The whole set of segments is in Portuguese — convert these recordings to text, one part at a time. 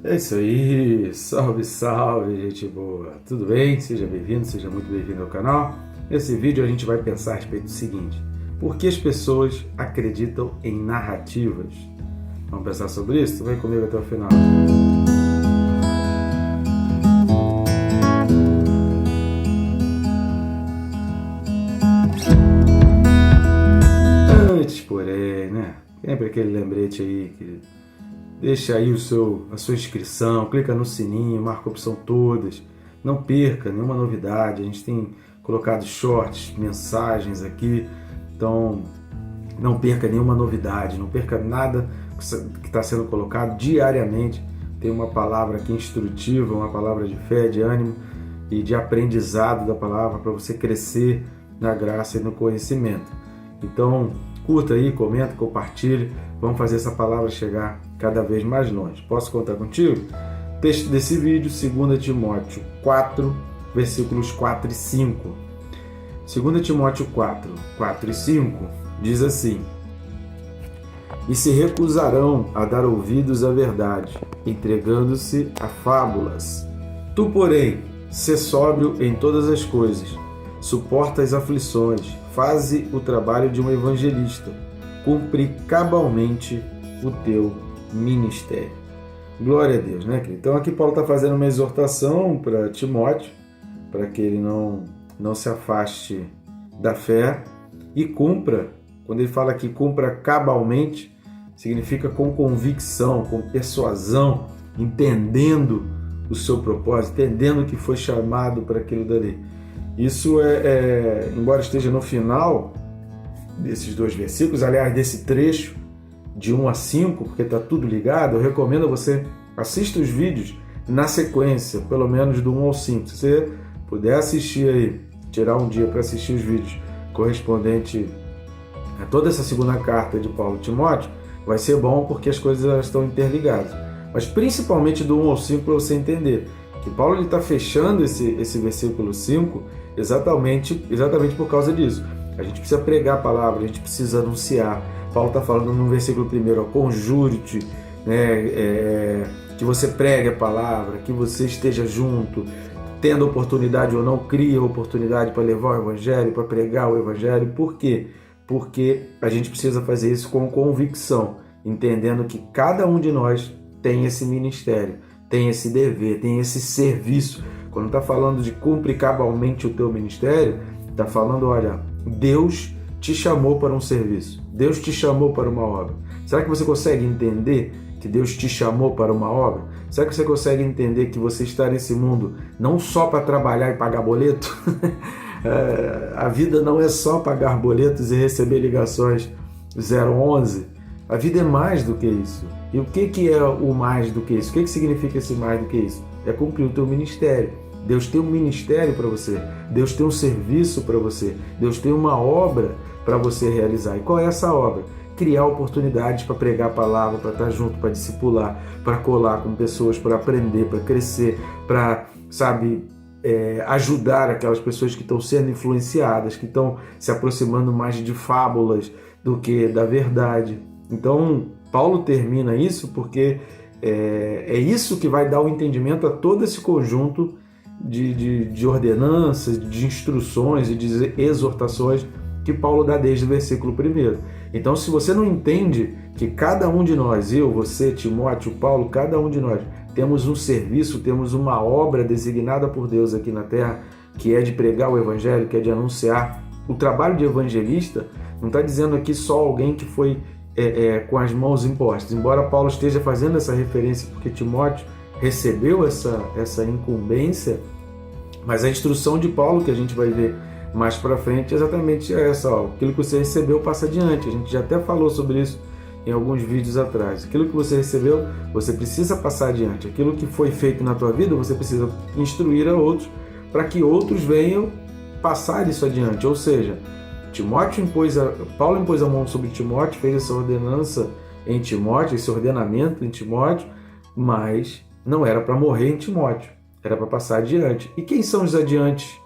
É isso aí, salve, salve, gente boa. Tudo bem? Seja bem-vindo, seja muito bem-vindo ao canal. Nesse vídeo a gente vai pensar a respeito do seguinte: por que as pessoas acreditam em narrativas? Vamos pensar sobre isso? Vem comigo até o final. Antes, porém, né? Sempre aquele lembrete aí que deixa aí a sua inscrição, clica no sininho, marca a opção todas. Não perca nenhuma novidade. A gente tem colocado shorts, mensagens aqui. Então, não perca nenhuma novidade, não perca nada que está sendo colocado diariamente. Tem uma palavra aqui instrutiva, uma palavra de fé, de ânimo e de aprendizado da palavra para você crescer na graça e no conhecimento. Então, curta aí, comenta, compartilhe. Vamos fazer essa palavra chegar cada vez mais longe. Posso contar contigo? Texto desse vídeo, 2 Timóteo 4, versículos 4 e 5. 2 Timóteo 4, 4 e 5 diz assim: E se recusarão a dar ouvidos à verdade, entregando-se a fábulas. Tu, porém, sê sóbrio em todas as coisas, suporta as aflições, faze o trabalho de um evangelista, cumpre cabalmente o teu ministério. Glória a Deus, né, querido? Então aqui Paulo está fazendo uma exortação para Timóteo, para que ele não se afaste da fé e cumpra. Quando ele fala que cumpra cabalmente, significa com convicção, com persuasão, entendendo o seu propósito, entendendo que foi chamado para aquilo dali. Isso embora esteja no final desses dois versículos, aliás, desse trecho de 1 a 5, porque está tudo ligado, eu recomendo a você assista os vídeos na sequência, pelo menos do 1 ao 5. Se você puder assistir aí, tirar um dia para assistir os vídeos correspondente a toda essa segunda carta de Paulo a Timóteo, vai ser bom porque as coisas estão interligadas. Mas principalmente do 1 ao 5 para você entender que Paulo está fechando esse versículo 5 exatamente por causa disso. A gente precisa pregar a palavra, a gente precisa anunciar. Paulo está falando no versículo 1, conjure-te, né, que você pregue a palavra, que você esteja junto, tendo oportunidade ou não, crie oportunidade para levar o evangelho, para pregar o evangelho. Por quê? Porque a gente precisa fazer isso com convicção, entendendo que cada um de nós tem esse ministério, tem esse dever, tem esse serviço. Quando está falando de cumprir cabalmente o teu ministério, está falando, olha, Deus te chamou para um serviço, Deus te chamou para uma obra. Será que você consegue entender que Deus te chamou para uma obra? Será que você consegue entender que você está nesse mundo não só para trabalhar e pagar boleto? A vida não é só pagar boletos e receber ligações 011. A vida é mais do que isso. E o que é o mais do que isso? O que significa esse mais do que isso? É cumprir o teu ministério. Deus tem um ministério para você. Deus tem um serviço para você. Deus tem uma obra para você realizar. E qual é essa obra? Criar oportunidades para pregar a palavra, para estar junto, para discipular, para colar com pessoas, para aprender, para crescer, para, ajudar aquelas pessoas que estão sendo influenciadas, que estão se aproximando mais de fábulas do que da verdade. Então, Paulo termina isso porque é isso que vai dar o entendimento a todo esse conjunto de ordenanças, de instruções e de exortações que Paulo dá desde o versículo 1. Então, se você não entende que cada um de nós, eu, você, Timóteo, Paulo, cada um de nós, temos um serviço, temos uma obra designada por Deus aqui na Terra, que é de pregar o Evangelho, que é de anunciar. O trabalho de evangelista não está dizendo aqui só alguém que foi com as mãos impostas, embora Paulo esteja fazendo essa referência porque Timóteo recebeu essa incumbência, mas a instrução de Paulo, que a gente vai ver mais para frente, é exatamente essa: aquilo que você recebeu, passa adiante. A gente já até falou sobre isso em alguns vídeos atrás. Aquilo que você recebeu, você precisa passar adiante. Aquilo que foi feito na tua vida, você precisa instruir a outros para que outros venham passar isso adiante. Ou seja, Paulo impôs a mão sobre Timóteo, fez essa ordenança em Timóteo, esse ordenamento em Timóteo, mas não era para morrer em Timóteo, era para passar adiante. E quem são os adiantes?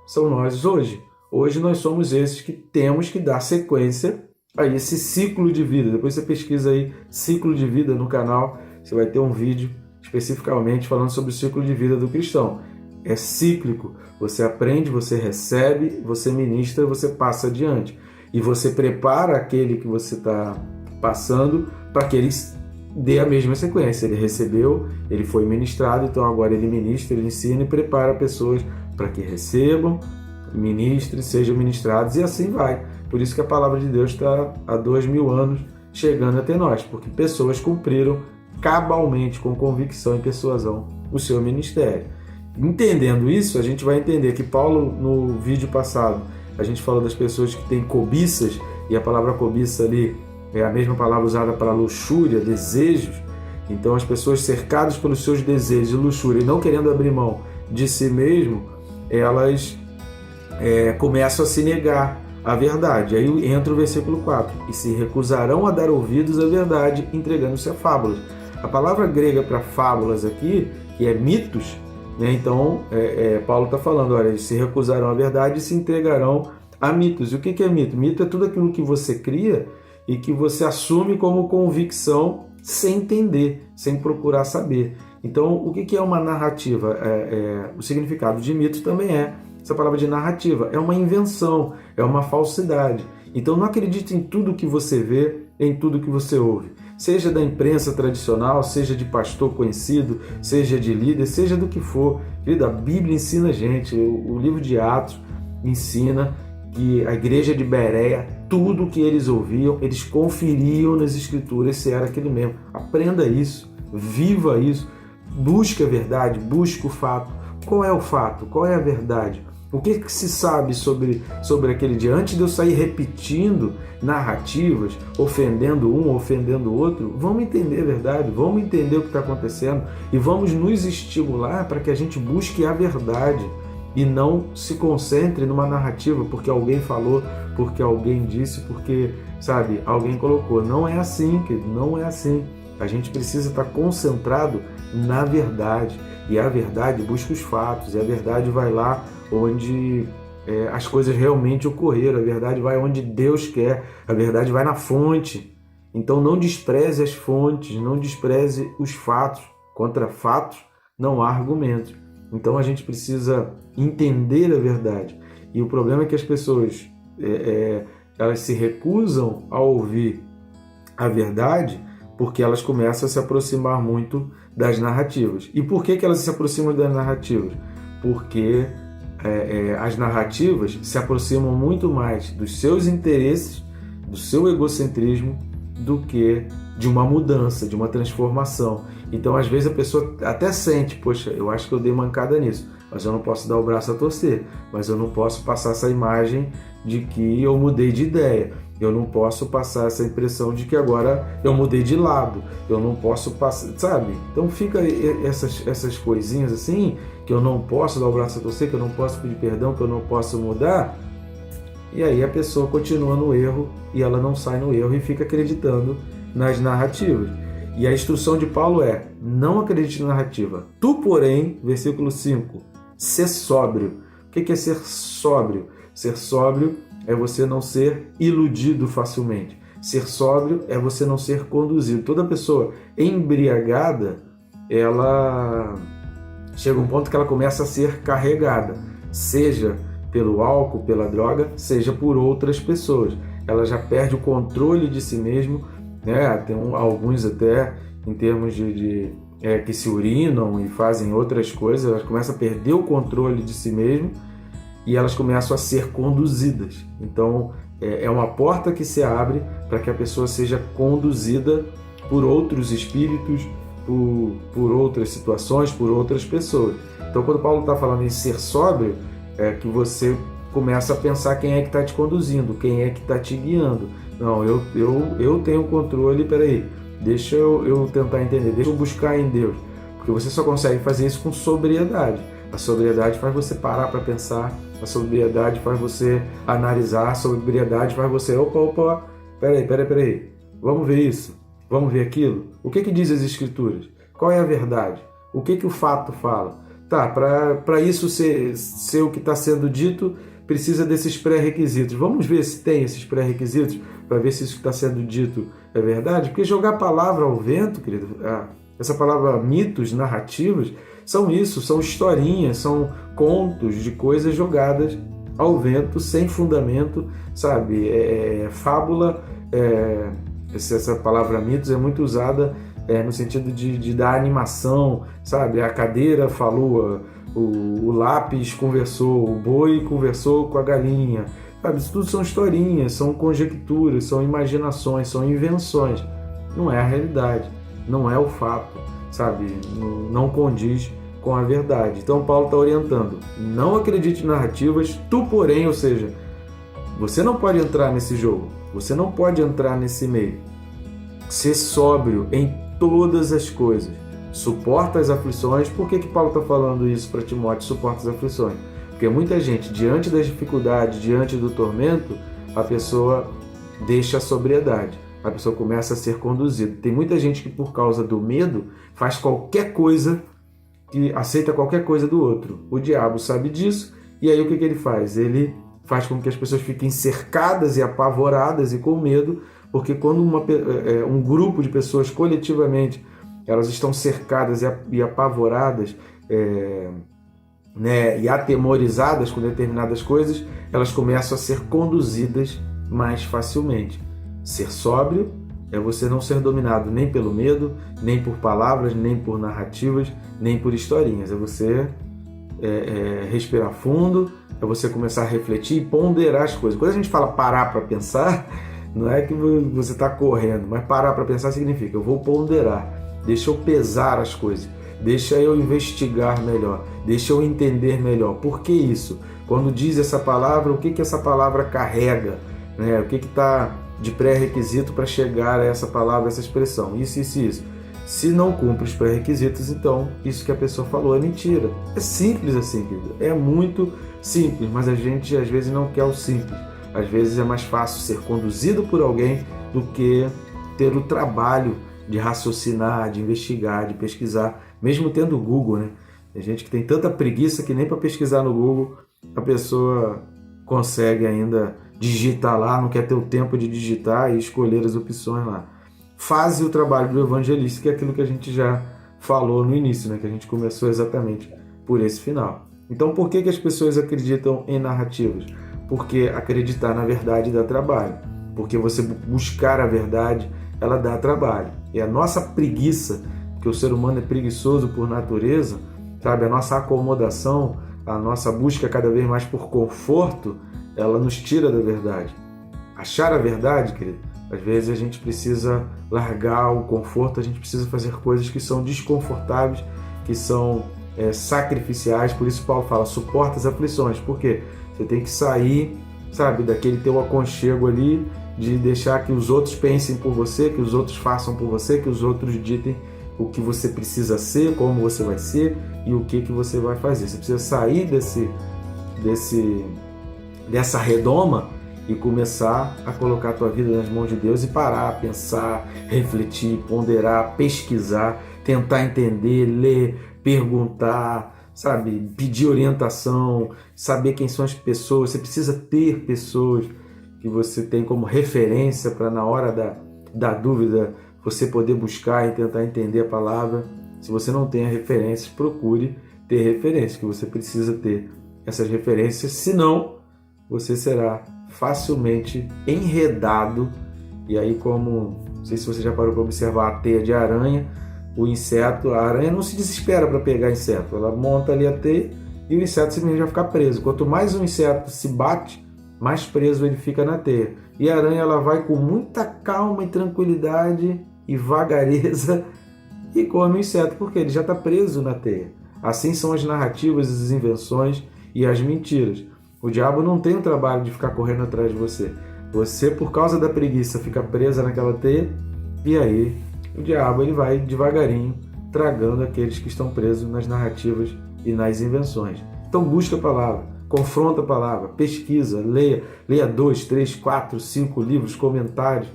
São nós hoje. Hoje nós somos esses que temos que dar sequência a esse ciclo de vida. Depois você pesquisa aí ciclo de vida no canal, você vai ter um vídeo especificamente falando sobre o ciclo de vida do cristão. É cíclico. Você aprende, você recebe, você ministra, você passa adiante. E você prepara aquele que você está passando para que ele dê a mesma sequência. Ele recebeu, ele foi ministrado, então agora ele ministra, ele ensina e prepara pessoas para que recebam, ministrem, sejam ministrados, e assim vai. Por isso que a palavra de Deus está há 2000 anos chegando até nós, porque pessoas cumpriram cabalmente, com convicção e persuasão, o seu ministério. Entendendo isso, a gente vai entender que Paulo, no vídeo passado, a gente falou das pessoas que têm cobiças, e a palavra cobiça ali é a mesma palavra usada para luxúria, desejos. Então as pessoas cercadas pelos seus desejos de luxúria e não querendo abrir mão de si mesmo, elas começam a se negar à verdade. Aí entra o versículo 4: e se recusarão a dar ouvidos à verdade, entregando-se a fábulas. A palavra grega para fábulas aqui, que é mitos, né? Então Paulo está falando, olha, eles se recusarão à verdade e se entregarão a mitos. E o que é mito? Mito é tudo aquilo que você cria e que você assume como convicção sem entender, sem procurar saber. Então, o que é uma narrativa? O significado de mito também essa palavra de narrativa, é uma invenção, é uma falsidade. Então, não acredite em tudo que você vê, em tudo que você ouve. Seja da imprensa tradicional, seja de pastor conhecido, seja de líder, seja do que for. A Bíblia ensina a gente, o livro de Atos ensina que a igreja de Bereia, tudo o que eles ouviam, eles conferiam nas escrituras se era aquilo mesmo. Aprenda isso, viva isso, busque a verdade, busque o fato. Qual é o fato? Qual é a verdade? O que se sabe sobre aquele dia? Antes de eu sair repetindo narrativas, ofendendo um, ofendendo o outro, vamos entender a verdade, vamos entender o que está acontecendo e vamos nos estimular para que a gente busque a verdade e não se concentre numa narrativa porque alguém falou, porque alguém disse, porque, sabe, alguém colocou. Não é assim, querido, não é assim. A gente precisa estar concentrado na verdade. E a verdade busca os fatos, e a verdade vai lá onde as coisas realmente ocorreram, a verdade vai onde Deus quer, a verdade vai na fonte. Então não despreze as fontes, não despreze os fatos. Contra fatos não há argumentos. Então a gente precisa entender a verdade. E o problema é que as pessoas elas se recusam a ouvir a verdade porque elas começam a se aproximar muito das narrativas. E por que elas se aproximam das narrativas? Porque as narrativas se aproximam muito mais dos seus interesses, do seu egocentrismo, do que de uma mudança, de uma transformação. Então, às vezes, a pessoa até sente, poxa, eu acho que eu dei mancada nisso, mas eu não posso dar o braço a torcer, mas eu não posso passar essa imagem de que eu mudei de ideia. Eu não posso passar essa impressão de que agora eu mudei de lado. Eu não posso passar, sabe? Então fica essas coisinhas assim, que eu não posso dar o braço a torcer, que eu não posso pedir perdão, que eu não posso mudar. E aí a pessoa continua no erro e ela não sai no erro e fica acreditando nas narrativas. E a instrução de Paulo é: não acredite na narrativa. Tu, porém, versículo 5, ser sóbrio. O que é ser sóbrio? Ser sóbrio é você não ser iludido facilmente. Ser sóbrio é você não ser conduzido. Toda pessoa embriagada, ela chega a um ponto que ela começa a ser carregada, seja pelo álcool, pela droga, seja por outras pessoas. Ela já perde o controle de si mesmo, né? Tem alguns até em termos que se urinam e fazem outras coisas, elas começam a perder o controle de si mesmo e elas começam a ser conduzidas. Então, é uma porta que se abre para que a pessoa seja conduzida por outros espíritos, por outras situações, por outras pessoas. Então, quando Paulo está falando em ser sóbrio, é que você começa a pensar quem é que está te conduzindo, quem é que está te guiando. Não, eu tenho controle, peraí, deixa eu tentar entender, deixa eu buscar em Deus. Porque você só consegue fazer isso com sobriedade. A sobriedade faz você parar para pensar, a sobriedade faz você analisar, a sobriedade faz você, opa, peraí, vamos ver isso, vamos ver aquilo. O que diz as Escrituras? Qual é a verdade? O que o fato fala? Tá, para isso ser o que está sendo dito, precisa desses pré-requisitos. Vamos ver se tem esses pré-requisitos, para ver se isso que está sendo dito é verdade. Porque jogar a palavra ao vento, querido, Essa palavra mitos, narrativas, são isso, são historinhas, são contos de coisas jogadas ao vento, sem fundamento, sabe? Fábula, essa palavra mitos é muito usada no sentido de dar animação, sabe? A cadeira falou, o lápis conversou, o boi conversou com a galinha, sabe? Isso tudo são historinhas, são conjecturas, são imaginações, são invenções. Não é a realidade, não é o fato, sabe? Não condiz com a verdade. Então Paulo está orientando: não acredite em narrativas, tu porém, ou seja, você não pode entrar nesse jogo, você não pode entrar nesse meio. Ser sóbrio em todas as coisas, suporta as aflições. Por que Paulo está falando isso para Timóteo? Suporta as aflições. Porque muita gente, diante das dificuldades, diante do tormento, a pessoa deixa a sobriedade, a pessoa começa a ser conduzida. Tem muita gente que, por causa do medo, faz qualquer coisa, que aceita qualquer coisa do outro. O diabo sabe disso, e aí o que ele faz? Ele faz com que as pessoas fiquem cercadas e apavoradas e com medo, porque quando um grupo de pessoas coletivamente elas estão cercadas e apavoradas, e atemorizadas com determinadas coisas, elas começam a ser conduzidas mais facilmente. Ser sóbrio é você não ser dominado nem pelo medo, nem por palavras, nem por narrativas, nem por historinhas. É você respirar fundo, é você começar a refletir e ponderar as coisas. Quando a gente fala parar para pensar, não é que você está correndo, mas parar para pensar significa: eu vou ponderar, deixa eu pesar as coisas, deixa eu investigar melhor, deixa eu entender melhor. Por que isso? Quando diz essa palavra, o que essa palavra carrega? Né? O que está de pré-requisito para chegar a essa palavra, essa expressão? Isso, isso, isso. Se não cumpre os pré-requisitos, então isso que a pessoa falou é mentira. É simples assim, querido. É muito simples, mas a gente às vezes não quer o simples. Às vezes é mais fácil ser conduzido por alguém do que ter o trabalho de raciocinar, de investigar, de pesquisar, mesmo tendo o Google, né? Tem gente que tem tanta preguiça que nem para pesquisar no Google a pessoa consegue ainda digitar lá, não quer ter o tempo de digitar e escolher as opções lá. Faze o trabalho do evangelista, que é aquilo que a gente já falou no início, né? Que a gente começou exatamente por esse final. Então, por que as pessoas acreditam em narrativas? Porque acreditar na verdade dá trabalho. Porque você buscar a verdade, ela dá trabalho. E a nossa preguiça, porque o ser humano é preguiçoso por natureza, sabe? A nossa acomodação, a nossa busca cada vez mais por conforto, ela nos tira da verdade. Achar a verdade, querido, às vezes a gente precisa largar o conforto, a gente precisa fazer coisas que são desconfortáveis, que são sacrificiais. Por isso Paulo fala: suporta as aflições. Por quê? Você tem que sair, sabe, daquele teu aconchego ali, de deixar que os outros pensem por você, que os outros façam por você, que os outros ditem o que você precisa ser, como você vai ser e o que você vai fazer. Você precisa sair dessa redoma e começar a colocar a tua vida nas mãos de Deus e parar, pensar, refletir, ponderar, pesquisar, tentar entender, ler, perguntar, sabe, pedir orientação, saber quem são as pessoas. Você precisa ter pessoas que você tem como referência para, na hora da dúvida, você poder buscar e tentar entender a palavra. Se você não tem referências, procure ter referências, que você precisa ter essas referências, senão você será facilmente enredado. E aí, como, não sei se você já parou para observar a teia de aranha, o inseto, a aranha não se desespera para pegar inseto, ela monta ali a teia e o inseto simplesmente vai ficar preso. Quanto mais um inseto se bate, mais preso ele fica na teia. E a aranha, ela vai com muita calma e tranquilidade e vagareza e come o inseto, porque ele já está preso na teia. Assim são as narrativas, as invenções e as mentiras. O diabo não tem o trabalho de ficar correndo atrás de você. Você, por causa da preguiça, fica presa naquela teia, e aí o diabo ele vai devagarinho tragando aqueles que estão presos nas narrativas e nas invenções. Então busca a palavra, confronta a palavra, pesquisa, leia 2, 3, 4, 5 livros, comentários,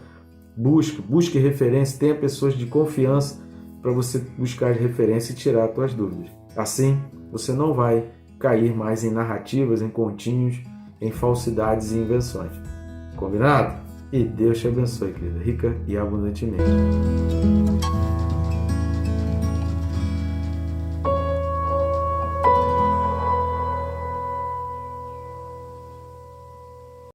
busque referência, tenha pessoas de confiança para você buscar referência e tirar as suas dúvidas. Assim, você não vai cair mais em narrativas, em continhos, em falsidades e invenções. Combinado? E Deus te abençoe, querida, rica e abundantemente.